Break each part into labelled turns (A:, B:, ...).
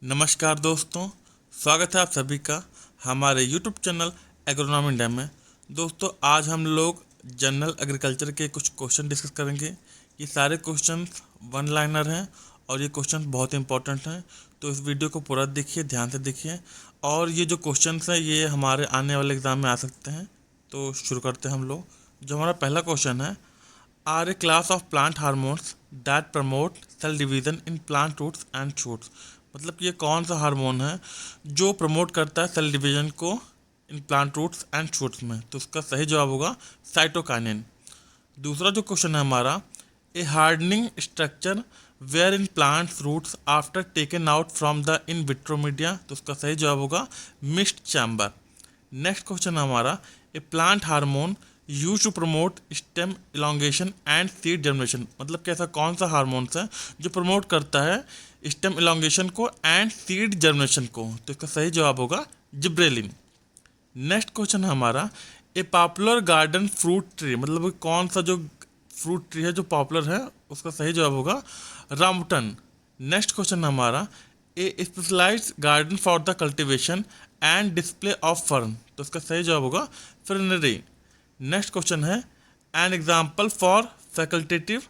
A: नमस्कार दोस्तों, स्वागत है आप सभी का हमारे YouTube चैनल एग्रोनॉमी इंडिया में। दोस्तों, आज हम लोग जनरल एग्रीकल्चर के कुछ क्वेश्चन डिस्कस करेंगे। ये सारे क्वेश्चंस वन लाइनर हैं और ये क्वेश्चन बहुत इंपॉर्टेंट हैं, तो इस वीडियो को पूरा देखिए, ध्यान से देखिए। और ये जो क्वेश्चंस हैं ये हमारे आने वाले एग्ज़ाम में आ सकते हैं। तो शुरू करते हैं हम लोग। जो हमारा पहला क्वेश्चन है, are a class of plant hormones that promote cell division in plant roots and shoots. मतलब कि ये कौन सा हार्मोन है जो प्रमोट करता है सेल डिवीजन को in plant roots and shoots में। तो उसका सही जवाब होगा साइटोकाइनिन। दूसरा जो क्वेश्चन है हमारा, a hardening structure wherein plants roots after taken out from the in vitro media. तो उसका सही जवाब होगा मिस्ट चैम्बर। नेक्स्ट क्वेश्चन है हमारा, a plant hormone use to promote stem elongation and seed germination. मतलब कि ऐसा कौन सा हार्मोन्स है जो प्रमोट करता है स्टेम इलांगेशन को एंड सीड जर्मिनेशन को। तो इसका सही जवाब होगा जिब्रेलिन। नेक्स्ट क्वेश्चन है हमारा, ए पॉपुलर गार्डन फ्रूट ट्री। मतलब कि कौन सा जो फ्रूट ट्री है जो पॉपुलर है, उसका सही जवाब होगा रामबुटन। नेक्स्ट क्वेश्चन है हमारा, a specialised garden for the cultivation and display of fern. तो इसका सही जवाब होगा फेर्नेरी। नेक्स्ट क्वेश्चन है, an example for facultative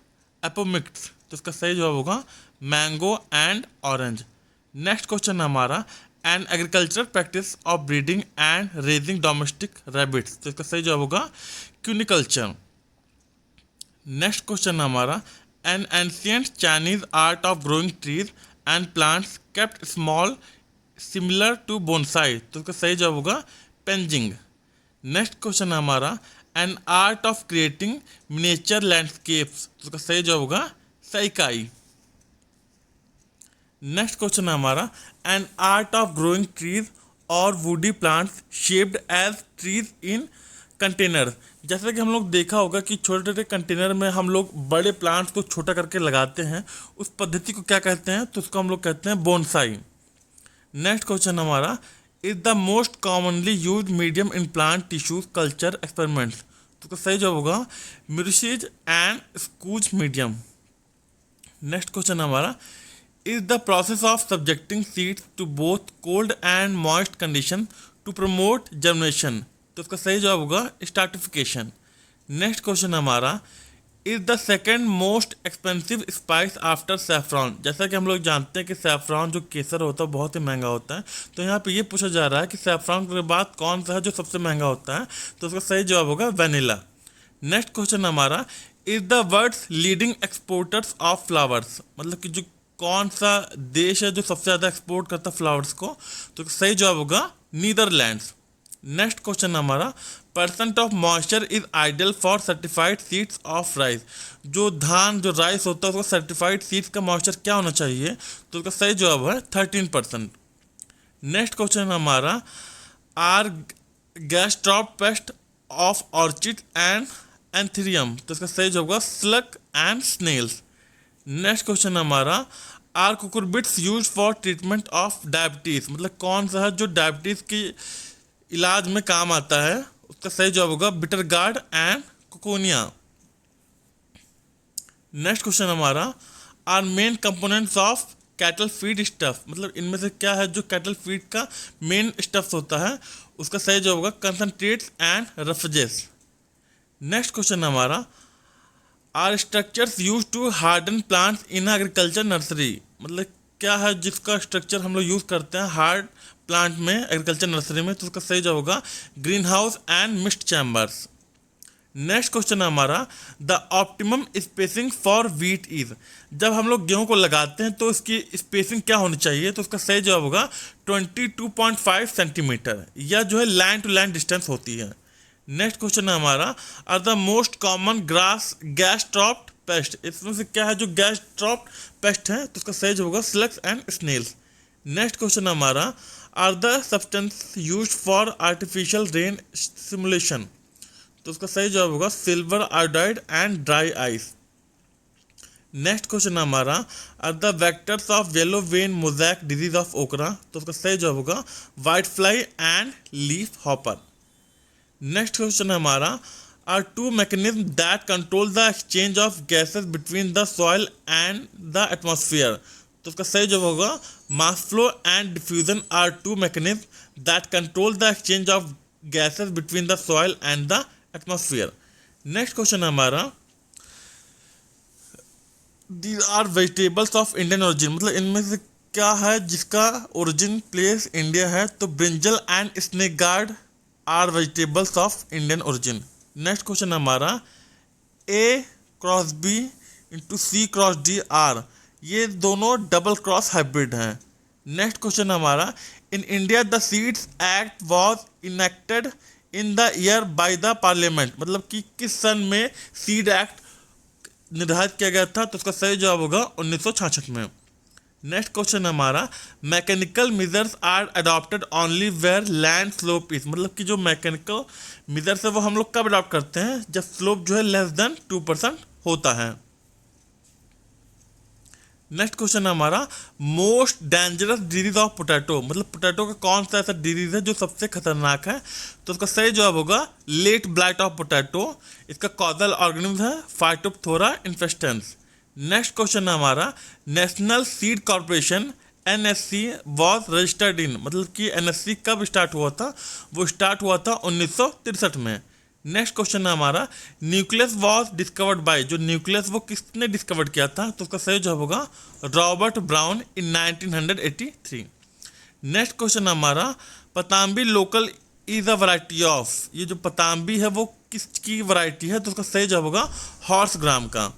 A: apomixis. तो इसका सही जवाब होगा mango and orange. Next question है हमारा, an agricultural practice of breeding and raising domestic rabbits. तो इसका सही जवाब होगा क्यूनिकल्चर। नेक्स्ट क्वेश्चन है हमारा, an ancient Chinese art of growing trees and plants kept small similar to bonsai. तो इसका सही जवाब होगा पेंजिंग। नेक्स्ट क्वेश्चन है हमारा, an art of creating miniature landscapes. तो उसका सही जवाब होगा साइकाई। नेक्स्ट क्वेश्चन है हमारा, an art of growing trees और woody plants shaped as trees in container. जैसे कि हम लोग देखा होगा कि छोटे छोटे कंटेनर में हम लोग बड़े प्लांट्स को छोटा करके लगाते हैं, उस पद्धति को क्या कहते हैं? तो उसको हम लोग कहते हैं बोनसाई। नेक्स्ट क्वेश्चन हमारा, is the most commonly use medium in plant tissues culture experiments. तो उसका सही जवाब होगा Murashige and Skoog medium. Next question हमारा, is the process of subjecting seeds to both cold and moist condition to promote germination. तो उसका सही जवाब होगा स्टार्टिफिकेशन। नेक्स्ट क्वेश्चन हमारा, is the second most expensive spice after saffron. जैसा कि हम लोग जानते हैं कि सैफरॉन जो केसर होता है बहुत ही महंगा होता है, तो यहाँ पे ये पूछा जा रहा है कि सैफरॉन के बाद कौन सा है जो सबसे महंगा होता है। तो उसका सही जवाब होगा वेनिला। नेक्स्ट क्वेश्चन हमारा, is the world's leading exporters of flowers. मतलब कि जो कौन सा देश है जो सबसे ज़्यादा एक्सपोर्ट करता है फ्लावर्स को। तो सही जवाब होगा नीदरलैंड्स। नेक्स्ट क्वेश्चन हमारा, percent of moisture is ideal for certified seeds of rice. जो धान जो राइस होता है उसको सर्टिफाइड सीड्स का मॉइस्चर क्या होना चाहिए? तो उसका सही जवाब है 13%। नेक्स्ट क्वेश्चन हमारा, are gastropod pest of orchid and anthurium. तो इसका सही जवाब होगा slug and snails. Next question हमारा, are cucurbits use for treatment of diabetes. मतलब कौन सा है जो डायबिटीज की इलाज में काम आता है? उसका सही जवाब होगा bitter gourd and coccinia. Next question हमारा, are main components of cattle feed stuff. मतलब इनमें से क्या है जो कैटल फीड का मेन स्टफ होता है? उसका सही जवाब होगा concentrates and roughages. Next question हमारा, are structures use to harden plants in agriculture nursery. मतलब क्या है जिसका स्ट्रक्चर हम लोग यूज़ करते हैं हार्ड प्लांट में एग्रीकल्चर नर्सरी में? तो उसका सही जवाब होगा green house and mist chambers. Next question है हमारा, the optimum spacing for wheat is. जब हम लोग गेहूं को लगाते हैं तो इसकी स्पेसिंग क्या होनी चाहिए? तो उसका सही जवाब होगा 22.5 सेंटीमीटर, या जो है लाइन टू लाइन डिस्टेंस होती है। नेक्स्ट क्वेश्चन है हमारा, are the most common grass gastropod pest. इसमें से क्या है जो गैस ट्रॉप्ड पेस्ट है? तो उसका सही जवाब होगा slugs and snails. Next question हमारा, are the substance use for artificial rain simulation. तो उसका सही जवाब होगा silver iodide and dry ice. Next question हमारा, are the vectors of yellow vein mosaic disease of okra. तो उसका सही जवाब होगा whitefly and leafhopper. Next question हमारा, are two mechanism that control the exchange of gases between the soil and the atmosphere. तो उसका सही जवाब होगा mass flow and diffusion are two mechanism that control the exchange of gases between the soil and the atmosphere. Next question हमारा, these are vegetables of Indian origin, मतलब इनमें से क्या है जिसका ओरिजिन प्लेस इंडिया है? तो brinjal and snake gourd are vegetables of Indian origin. Next question हमारा, A cross B into C cross D are, ये दोनों डबल क्रॉस हाइब्रिड हैं। नेक्स्ट क्वेश्चन हमारा, in India the seeds act was enacted in the year by the parliament, मतलब कि किस सन में seed act निर्धारित किया गया था? तो उसका सही जवाब होगा 1966 में। नेक्स्ट क्वेश्चन हमारा, mechanical measures are adopted only where land slope is, मतलब कि जो मैकेनिकल मेजर्स है वो हम लोग कब अडॉप्ट करते हैं? जब स्लोप जो है लेस देन 2% होता है। नेक्स्ट क्वेश्चन हमारा, most dangerous disease of potato, मतलब पोटैटो का कौन सा ऐसा डिजीज है जो सबसे खतरनाक है? तो उसका सही जवाब होगा लेट ब्लाइट ऑफ पोटैटो। इसका कॉजल ऑर्गेनिज्म है फाइटोप्थोरा इन्फेस्टेंस। नेक्स्ट क्वेश्चन हमारा, national seed corporation NSC was registered in, मतलब कि NSC कब स्टार्ट हुआ था? वो स्टार्ट हुआ था 1963 में। नेक्स्ट क्वेश्चन है हमारा, न्यूक्लियस वॉज डिस्कवर्ड बाय, जो न्यूक्लियस वो किसने डिस्कवर्ड किया था? तो उसका सही जवाब होगा Robert Brown in 1983। Next question हमारा, Pattambi local is a variety of, ये जो पताम्बी है वो किसकी वैरायटी है? तो उसका सही जवाब होगा हॉर्स ग्राम का।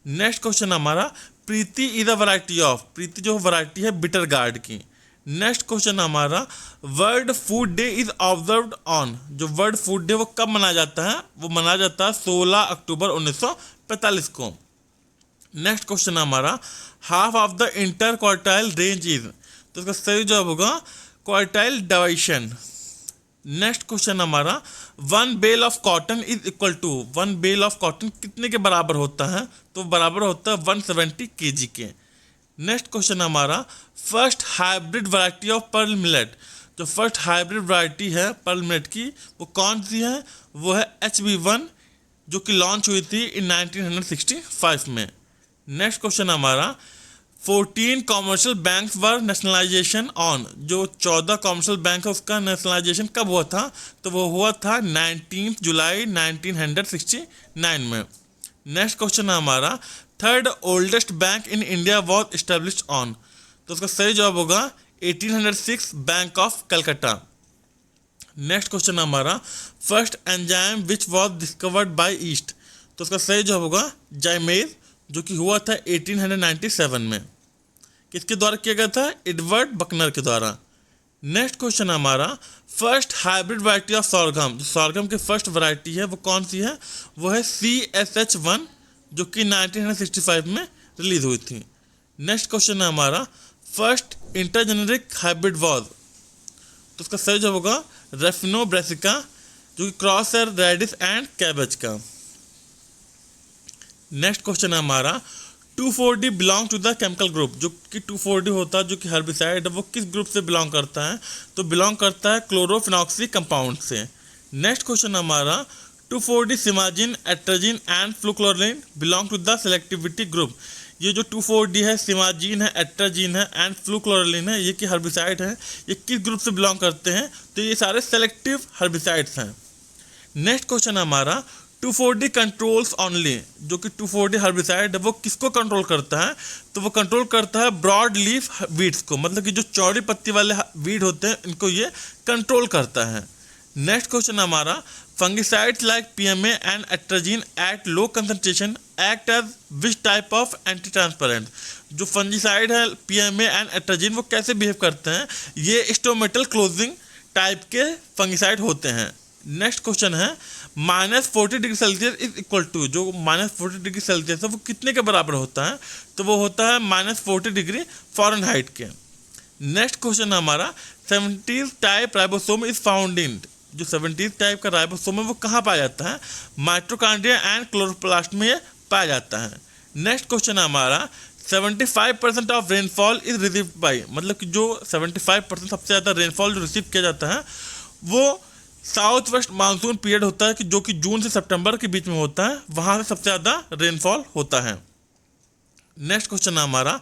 A: नेक्स्ट क्वेश्चन हमारा, प्रीति इज अ वैरायटी ऑफ, प्रीति जो वैरायटी है बिटर गार्ड की। नेक्स्ट क्वेश्चन हमारा, world food day is observed on, जो वर्ल्ड फूड डे वो कब मनाया जाता है? वो मनाया जाता है 16 अक्टूबर 1945 को। नेक्स्ट क्वेश्चन हमारा, half of the inter quartile range is, तो इसका सही जवाब होगा क्वार्टाइल डिवीजन। नेक्स्ट क्वेश्चन हमारा, one bale of cotton is equal to, one bale of cotton कितने के बराबर होता है? तो बराबर होता है 170 kg के। नेक्स्ट क्वेश्चन हमारा, first hybrid variety of pearl millet, जो फर्स्ट हाइब्रिड वैरायटी है पर्ल मिलेट की वो कौन सी है? वो है HB1, जो कि लॉन्च हुई थी इन 1965 में। नेक्स्ट क्वेश्चन हमारा, 14 commercial banks were nationalisation on, जो 14 कॉमर्शियल बैंक है उसका नेशनलाइजेशन कब हुआ था? तो वो हुआ था 19 जुलाई 1969 में। नेक्स्ट क्वेश्चन है हमारा, third oldest bank in India was established on, तो उसका सही जवाब होगा 1806 bank of Calcutta. Next question हमारा, first enzyme which was discovered by yeast, तो उसका सही जवाब होगा जाइमेज, जो कि हुआ था 1897 में। किसके द्वारा किया गया था? एडवर्ड बकनर के द्वारा। नेक्स्ट क्वेश्चन हमारा, फर्स्ट हाइब्रिड वैरायटी ऑफ सॉरगम, जो सॉरगम की फर्स्ट वैरायटी है वो कौन सी है? वो है CSH1, जो कि 1965 में रिलीज हुई थी। नेक्स्ट क्वेश्चन है हमारा, फर्स्ट इंटरजेनेरिक हाइब्रिड वॉज, तो उसका सही जवाब होगा रेफिनो ब्रेसिका, जो कि क्रॉस है रेडिस एंड कैबेज का। नेक्स्ट क्वेश्चन है हमारा, 2,4-D belong to the chemical group, जो कि 2,4-D होता है जो कि हर्बिसाइड है, वो किस ग्रुप से बिलोंग करता है? तो बिलोंग करता है क्लोरोफिनॉक्सी कंपाउंड से। नेक्स्ट क्वेश्चन हमारा, 2,4-D simazine, atrazine and fluchloralin belong to the selectivity group, ये जो 2,4-D है, सिमाजिन है, एट्राजिन है एंड फ्लूक्लोरिन है, ये कि हर्बिसाइड है, ये किस ग्रुप से बिलोंग करते हैं? तो ये सारे सेलेक्टिव हर्बिसाइड्स हैं। नेक्स्ट क्वेश्चन हमारा, 2,4-D कंट्रोल्स ऑनली, जो कि 2,4-D हर्बिसाइड है वो किसको कंट्रोल करता है? तो वो कंट्रोल करता है ब्रॉड लीफ वीड्स को, मतलब कि जो चौड़ी पत्ती वाले वीड होते हैं इनको ये कंट्रोल करता है। नेक्स्ट क्वेश्चन हमारा, fungicides like PMA and atrazine at low concentration act as which type of anti transpirant, जो फंगिसाइड है PMA एंड एट्राजिन वो कैसे बिहेव करते हैं? ये स्टोमेटल क्लोजिंग टाइप के फंगिसाइड होते हैं। नेक्स्ट क्वेश्चन है, -40 degree Celsius is equal to, जो -40 डिग्री सेल्सियस है वो कितने के बराबर होता है? तो वो होता है -40 डिग्री फ़ारेनहाइट के। नेक्स्ट क्वेश्चन है हमारा, 70 type ribosome is found in, जो 70 टाइप का राइबोसोम है वो कहाँ पाया जाता है? माइटोकॉन्ड्रिया एंड क्लोरोप्लास्ट में पाया जाता है। नेक्स्ट क्वेश्चन है हमारा, 75% of rainfall is received by, मतलब कि जो 75% सबसे ज़्यादा रेनफॉल जो रिसीव किया जाता है वो साउथ वेस्ट मानसून पीरियड होता है, कि जो कि जून से सितंबर के बीच में होता है, वहाँ से सबसे ज़्यादा रेनफॉल होता है। नेक्स्ट क्वेश्चन है हमारा,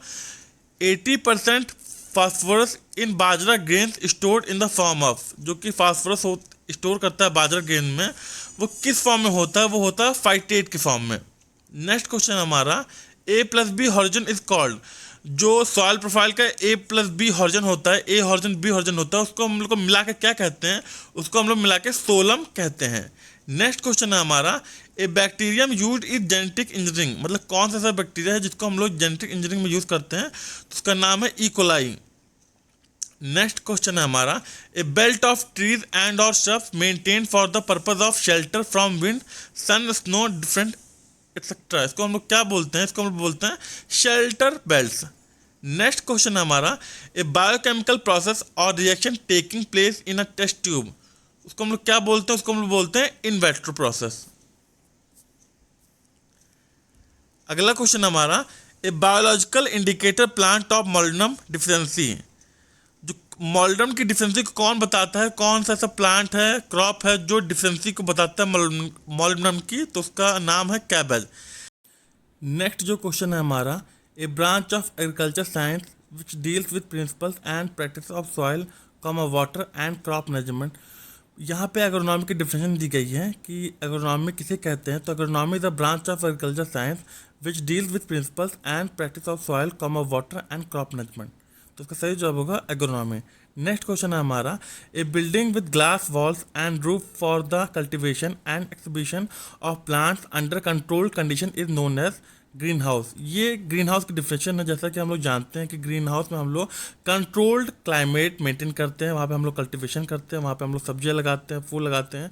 A: 80% phosphorus in bajra grains stored in the form of, जो कि फास्फोरस स्टोर करता है बाजरा ग्रेन में, वो किस फॉर्म में होता है? वो होता है फाइटेट के फॉर्म में। नेक्स्ट क्वेश्चन हमारा, A plus B horizon is called, जो सॉइल प्रोफाइल का ए प्लस बी हॉरिजन होता है, ए हॉरिजन बी हॉरिजन होता है, उसको हम लोग को मिला के क्या कहते हैं? उसको हम लोग मिला के सोलम कहते हैं। नेक्स्ट क्वेश्चन है हमारा, ए bacterium used in genetic engineering, मतलब कौन सा ऐसा बैक्टीरिया है जिसको हम लोग जेनेटिक इंजीनियरिंग में यूज करते हैं? तो उसका नाम है इकोलाई। नेक्स्ट क्वेश्चन है हमारा, a belt of trees and और shrubs maintain for the purpose of shelter from wind, sun, snow, different etcetera, इसको हम लोग क्या बोलते हैं? इसको हम लोग बोलते हैं शेल्टर बेल्ट्स। नेक्स्ट क्वेश्चन है हमारा, ए बायोकेमिकल प्रोसेस और reaction taking place in a test tube, उसको हम लोग क्या बोलते हैं? उसको हम लोग बोलते हैं इन विट्रो प्रोसेस। अगला क्वेश्चन हमारा, a biological indicator plant of molybdenum deficiency, जो मोलिब्डेनम की डिफिशियंसी को कौन बताता है? कौन सा ऐसा प्लांट है, क्रॉप है जो डिफिशियंसी को बताता है मोलिब्डेनम की? तो उसका नाम है कैबेज। नेक्स्ट जो क्वेश्चन है हमारा, a branch of agriculture science which deals with principles and practice of soil, water and crop management, यहाँ पे एग्रोनॉमी की डिफिनेशन दी गई है कि एग्रोनॉमी किसे कहते हैं? तो agronomy is the branch of agriculture science which deals with principles and practice of soil, water and crop management, तो इसका सही जवाब होगा एग्रोनॉमी। नेक्स्ट क्वेश्चन है हमारा, a building with glass walls and roof for the cultivation and exhibition of plants under controlled condition is known as greenhouse. ये greenhouse की definition है। जैसा कि हम लोग जानते हैं कि ग्रीन हाउस में हम लोग कंट्रोल्ड क्लाइमेट मेंटेन करते हैं, वहाँ पे हम लोग कल्टिवेशन करते हैं, वहाँ पे हम लोग सब्जियाँ लगाते हैं, फूल लगाते हैं,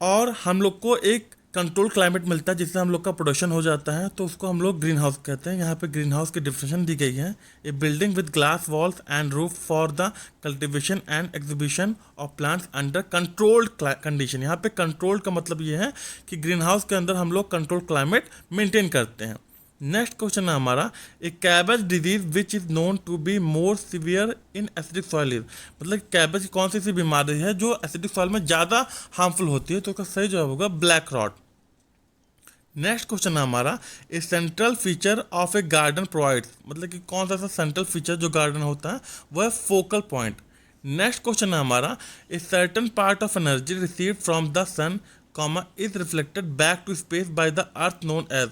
A: और हम लोग को एक कंट्रोल क्लाइमेट मिलता है जिससे हम लोग का प्रोडक्शन हो जाता है, तो उसको हम लोग ग्रीन हाउस कहते हैं। यहाँ पे ग्रीन हाउस की डिफिनेशन दी गई है, a building with glass walls and roof for the cultivation and exhibition of plants under controlled condition. यहाँ पे कंट्रोल्ड का मतलब ये है कि ग्रीन हाउस के अंदर हम लोग कंट्रोल क्लाइमेट मेंटेन करते हैं। नेक्स्ट क्वेश्चन है हमारा, a cabbage disease which is known to be more severe in acidic soil is, मतलब कैबेज की कौन सी ऐसी बीमारी है जो एसिडिक सॉइल में ज़्यादा हार्मफुल होती है? तो उसका सही जवाब होगा ब्लैक रॉट। नेक्स्ट क्वेश्चन है हमारा, a central feature of a garden provides, मतलब कि कौन सा ऐसा सेंट्रल फीचर जो गार्डन होता है वह है फोकल पॉइंट। नेक्स्ट क्वेश्चन है हमारा, a certain part of energy receive from the sun, is reflected back to space by the earth known as,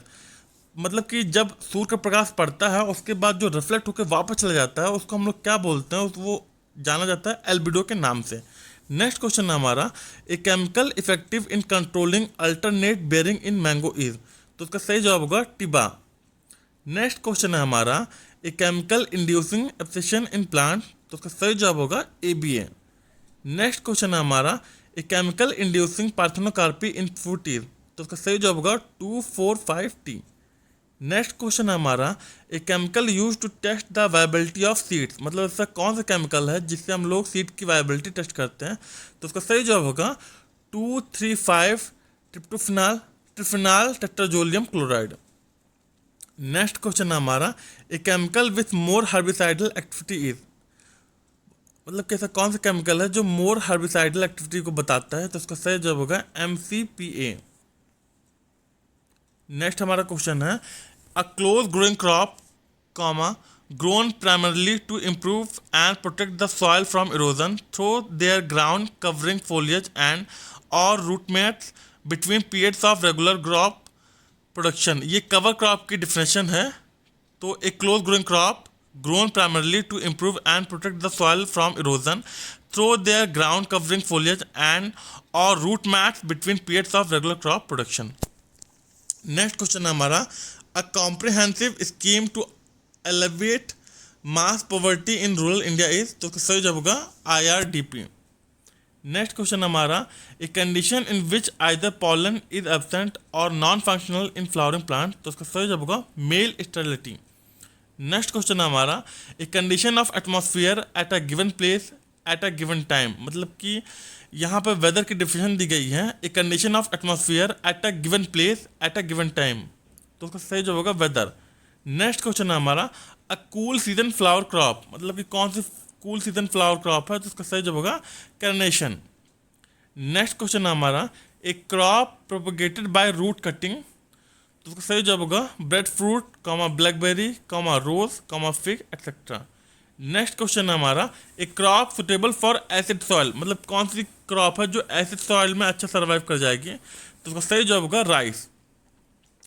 A: मतलब कि जब सूर्य का प्रकाश पड़ता है उसके बाद जो रिफ्लेक्ट होकर वापस चला जाता है उसको हम लोग क्या बोलते हैं? वो जाना जाता है एल्बिडो के नाम से। नेक्स्ट क्वेश्चन है हमारा, a chemical effective in controlling alternate bearing in mango is, तो उसका सही जवाब होगा टिबा। नेक्स्ट क्वेश्चन है हमारा, a chemical inducing abscission in plant, तो उसका सही जवाब होगा ABA। नेक्स्ट क्वेश्चन है हमारा, a chemical inducing parthenocarpy in fruit is, तो उसका सही जवाब होगा 245T। नेक्स्ट क्वेश्चन है हमारा, a chemical use to test the viability of seeds, मतलब ऐसा कौन सा केमिकल है जिससे हम लोग सीड की वायबिलिटी टेस्ट करते हैं? तो उसका सही जवाब होगा 235 tryptophenol triphenyl tetrazolium chloride. Next question है हमारा, a chemical with more herbicidal activity is, मतलब कैसा कौन सा केमिकल है जो मोर हर्बिसाइडल एक्टिविटी को बताता है? तो उसका सही जवाब होगा MCPA। नेक्स्ट हमारा क्वेश्चन है, a close growing crop grown primarily to improve and protect the soil from erosion through their ground covering foliage and or root mats between periods of regular crop production, ये cover crop की definition है। तो a close growing crop grown primarily to improve and protect the soil from erosion through their ground covering foliage and or root mats between periods of regular crop production। Next question है हमारा, a comprehensive scheme to elevate mass poverty in rural India is, तो सही जवाब होगा IRDP। Next question हमारा, a condition in which either pollen is absent or non functional in flowering plant, तो उसका सही जवाब होगा मेल स्टेरिलिटी। नेक्स्ट क्वेश्चन है हमारा, a condition of atmosphere at a given place at a given time, मतलब कि यहाँ पर वेदर की डिफिनेशन दी गई है, a condition of atmosphere at a given place at a given time, तो उसका सही जवाब होगा वेदर। नेक्स्ट क्वेश्चन है हमारा, a cool season flower crop, मतलब कि कौन सी कूल सीजन फ्लावर क्रॉप है? तो उसका सही जवाब होगा कैरनेशन। नेक्स्ट क्वेश्चन है हमारा, a crop propagated by root cutting, तो उसका सही जवाब होगा breadfruit, comma blackberry, comma rose, comma fig etcetera. Next question है हमारा, a crop suitable for acid soil, मतलब कौन सी क्रॉप है जो एसिड सॉइल में अच्छा सर्वाइव कर जाएगी, तो उसका सही जवाब होगा राइस।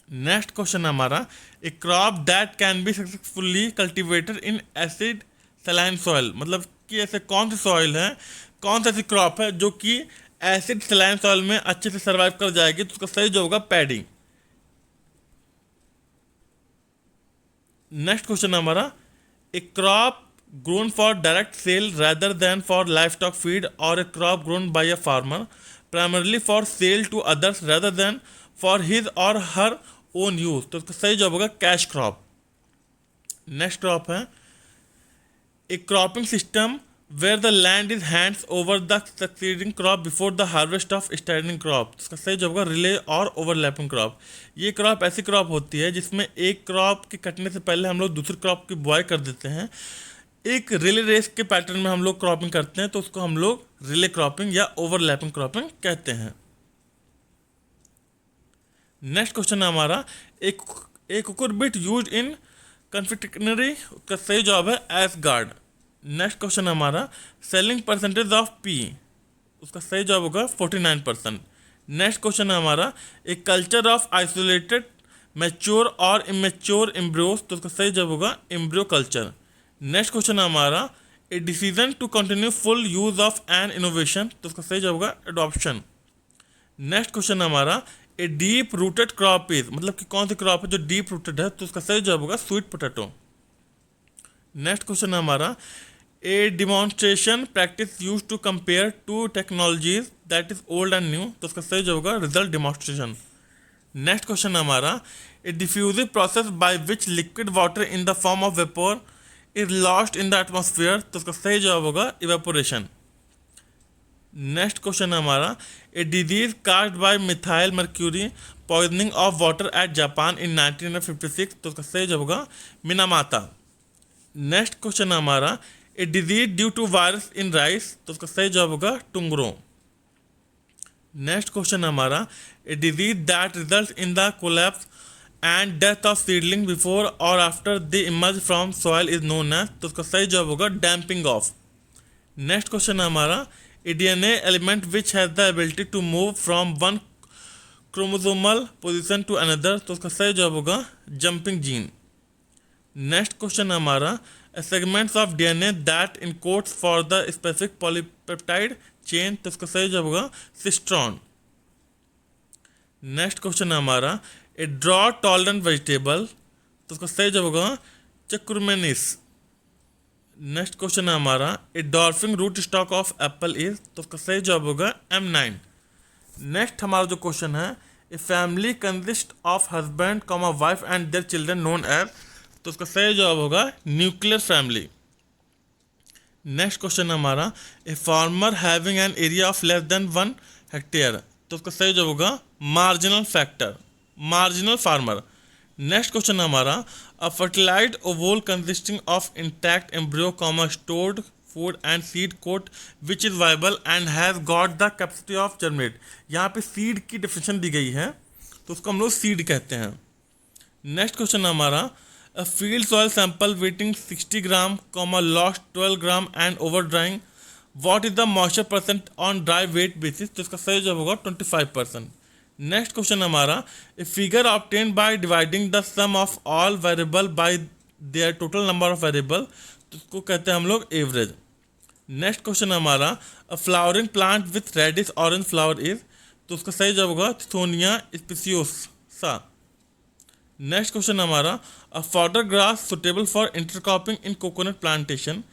A: नेक्स्ट क्वेश्चन है हमारा, a crop that can be successfully cultivated in acid saline soil, मतलब कि ऐसे कौन सी सॉइल है, कौन सी ऐसी क्रॉप है जो कि एसिड सलाइन सॉइल में अच्छे से सर्वाइव कर जाएगी, तो उसका सही जवाब होगा पैडी। नेक्स्ट क्वेश्चन है हमारा, a crop grown for direct sale rather than for livestock feed, or a crop grown by a farmer primarily for sale to others rather than for his or her own use, तो इसका सही जवाब होगा cash crop. Next crop है, a cropping system where the land is hands over the succeeding crop before the harvest of standing crop, इसका सही जवाब होगा रिले और ओवरलैपिंग क्रॉप। ये क्रॉप ऐसी क्रॉप होती है जिसमें एक क्रॉप के कटने से पहले हम लोग दूसरी क्रॉप की बुआई कर देते हैं। एक रिले रेस के पैटर्न में हम लोग क्रॉपिंग करते हैं, तो उसको हम लोग रिले क्रॉपिंग या ओवरलैपिंग क्रॉपिंग कहते हैं। नेक्स्ट क्वेश्चन है हमारा, एक कुकुरबिट यूज इन कन्फेक्शनरी, का सही जवाब है एस गार्ड। नेक्स्ट क्वेश्चन है हमारा, सेलिंग परसेंटेज ऑफ पी, उसका सही जवाब होगा 49%। नेक्स्ट क्वेश्चन है हमारा, एक कल्चर ऑफ आइसोलेटेड मैच्योर और इमेच्योर एम्ब्रियोज, तो उसका सही जवाब होगा एम्ब्रियो कल्चर। नेक्स्ट क्वेश्चन है हमारा, a decision to continue full use of an innovation, तो उसका सही जवाब होगा एडॉप्शन। नेक्स्ट क्वेश्चन है हमारा, a deep rooted crop is, मतलब कि कौन सी क्रॉप है जो डीप रूटेड है, तो उसका सही जवाब होगा स्वीट पोटैटो। नेक्स्ट क्वेश्चन है हमारा, a demonstration practice use to compare two technologies that is old and new, तो उसका सही जवाब होगा रिजल्ट डिमॉन्स्ट्रेशन। नेक्स्ट क्वेश्चन है हमारा, a diffusive process by which liquid water in the form of vapour is lost in the atmosphere, तो उसका सही जवाब होगा इवेपोरेशन। नेक्स्ट क्वेश्चन है हमारा, a disease caused by methyl mercury poisoning of water at Japan in 1956, तो उसका सही जवाब होगा मिनामाता। नेक्स्ट क्वेश्चन है हमारा, a disease due to virus in rice, तो उसका सही जवाब होगा टुंगरो। नेक्स्ट क्वेश्चन है हमारा, a disease that result in the collapse and death of seedling before or after they emerge from soil is known as, तो उसका सही जवाब होगा डैम्पिंग ऑफ। नेक्स्ट क्वेश्चन है हमारा, a DNA element which has the ability to move from one chromosomal position to another, तो उसका सही जवाब होगा जंपिंग जीन। नेक्स्ट क्वेश्चन है हमारा, segments of DNA that encodes for the specific polypeptide chain, तो उसका सही जवाब होगा सिस्ट्रॉन। नेक्स्ट क्वेश्चन है हमारा, ए ड्रॉट टॉलरेंट वेजिटेबल, तो उसका सही जवाब होगा चक्रुमेनिस। नेक्स्ट क्वेश्चन है हमारा, a dwarfing rootstock of apple is, तो उसका सही जवाब होगा M9। नेक्स्ट हमारा जो क्वेश्चन है, a family consist of husband comma wife and their children known as, तो उसका सही जवाब होगा न्यूक्लियर फैमिली। नेक्स्ट क्वेश्चन है हमारा, a farmer having an area of less than 1 hectare, तो उसका सही जवाब होगा marginal factor, marginal farmer. Next question है हमारा, a fertilized ovule consisting of intact embryo comma stored food and seed coat which is viable and has got the capacity of germinate, यहाँ पे seed की डेफिनेशन दी गई है, तो उसको हम लोग सीड कहते हैं। नेक्स्ट क्वेश्चन है हमारा, a field soil sample weighting 60 gram comma lost 12 gram and over drying, what is the moisture percent on dry weight basis, तो इसका सही जवाब होगा 25%। नेक्स्ट क्वेश्चन हमारा, a figure obtain by dividing the sum of all variable by their total number of variable, तो उसको कहते हैं हम लोग एवरेज। नेक्स्ट क्वेश्चन हमारा, a flowering plant with reddish orange flower is, तो उसका सही जवाब होगा थिथोनिया स्पेसियोसा। नेक्स्ट क्वेश्चन हमारा, a fodder grass suitable for intercropping in coconut plantation,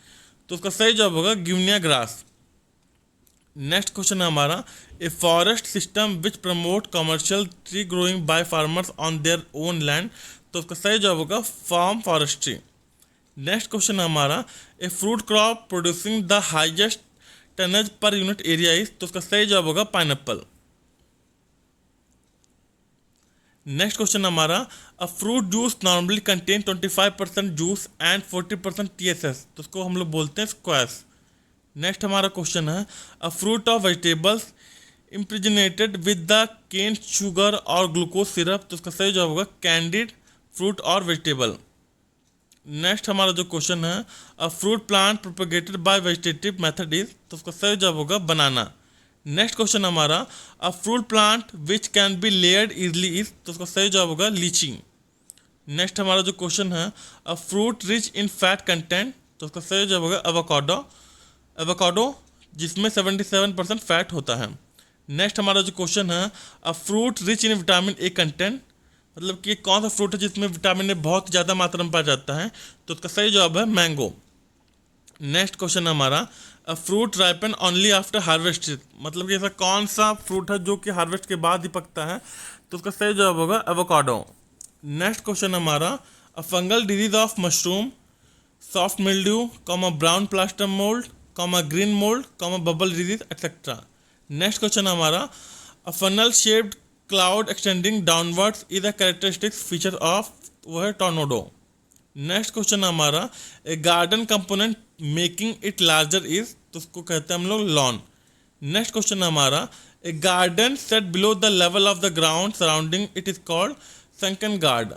A: तो उसका सही जवाब होगा गिवनिया ग्रास। नेक्स्ट क्वेश्चन है हमारा, a forest system which promote commercial tree growing by farmers on their own land, तो उसका सही जवाब होगा फार्म फॉरेस्ट्री। नेक्स्ट क्वेश्चन है हमारा, a fruit crop producing the highest tonnage per unit area is, तो उसका सही जवाब होगा पाइनएप्पल। नेक्स्ट क्वेश्चन हमारा, a fruit juice normally contain 25% juice and 40% TSS, तो उसको हम लोग बोलते हैं स्क्वैश। नेक्स्ट हमारा क्वेश्चन है, a fruit of vegetables impregnated with the cane sugar or glucose syrup, तो उसका सही जवाब होगा candied fruit or vegetable. Next हमारा जो क्वेश्चन है, a fruit plant propagated by vegetative method is, तो उसका सही जवाब होगा बनाना। नेक्स्ट क्वेश्चन हमारा, a fruit plant which can be layered easily is, तो उसका सही जवाब होगा लीचिंग। नेक्स्ट हमारा जो क्वेश्चन है, a fruit rich in fat content, तो उसका सही जवाब होगा एवोकाडो। एवोकाडो जिसमें 77% फैट होता है। नेक्स्ट हमारा जो क्वेश्चन है, a fruit rich in vitamin a content, मतलब कि कौन सा फ्रूट है जिसमें विटामिन ए बहुत ज़्यादा मात्रा में पाया जाता है, तो उसका सही जवाब है मैंगो। नेक्स्ट क्वेश्चन हमारा, a fruit ripen only after harvest, मतलब कि ऐसा कौन सा फ्रूट है जो कि हार्वेस्ट के बाद ही पकता है, तो उसका सही जवाब होगा एवोकाडो। नेक्स्ट क्वेश्चन हमारा, a fungal disease of mushroom, soft mildew, comma brown plaster mould, comma green mould, comma bubble disease etcetera. Next question हमारा, a funnel shaped cloud extending downwards is a characteristic feature of, वो है tornado. Next question हमारा, a garden component making it larger is, तो उसको कहते हैं हम लोग लॉन। नेक्स्ट क्वेश्चन हमारा, a garden set below the level of the ground surrounding it is called sunken garden.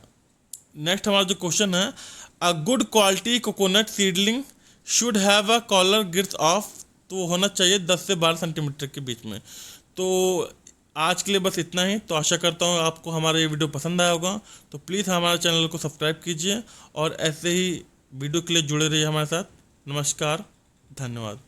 A: Next हमारा जो क्वेश्चन है, a good quality coconut seedling should have a collar girth of, तो होना चाहिए 10 से 12 centimetre के बीच में। तो आज के लिए बस इतना ही। तो आशा करता हूँ आपको हमारा ये वीडियो पसंद आया होगा। तो प्लीज़ हमारे चैनल को सब्सक्राइब कीजिए और ऐसे ही वीडियो के लिए जुड़े रहिए हमारे साथ। नमस्कार, धन्यवाद।